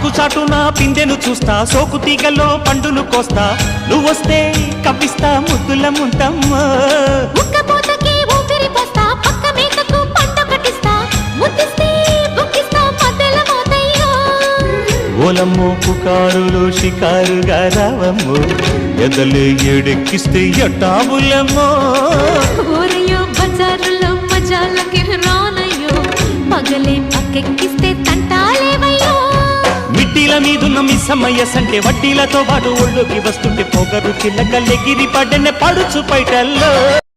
ఆకు చాటున పిందెను చూస్తా, సోకు తీగల్లో పండును కోస్తా, నువ్వొస్తే కప్పిస్తా ముద్దుల ముంతమ్మ. ఉక్కపోతకి ఊపిరి పోస్తా, పక్క మేకకు పంట కట్టిస్తా, ముద్దిస్తే బుక్కిస్తా మధ్యల మోతయ్యో. ఓలమ్మో పుకారులు షికారుగా రావమ్మో, ఎదలే ఏడెక్కిస్తే ఎట్టాబులమ్మో. ఊరయ్యో బజారులో మజాలకి రానయ్యో, పగలే పక్కెక్కిస్తే తంటాలేవయ్యో. మిట్టిల మీదున్న మిస్సమ్మయ్య సంటే వడ్డీలతో పాటు ఒళ్ళోకి వస్తుంటే పొగరు చిల్లకల్లెగిరి పడ్డనే పడుచు పైటల్లో.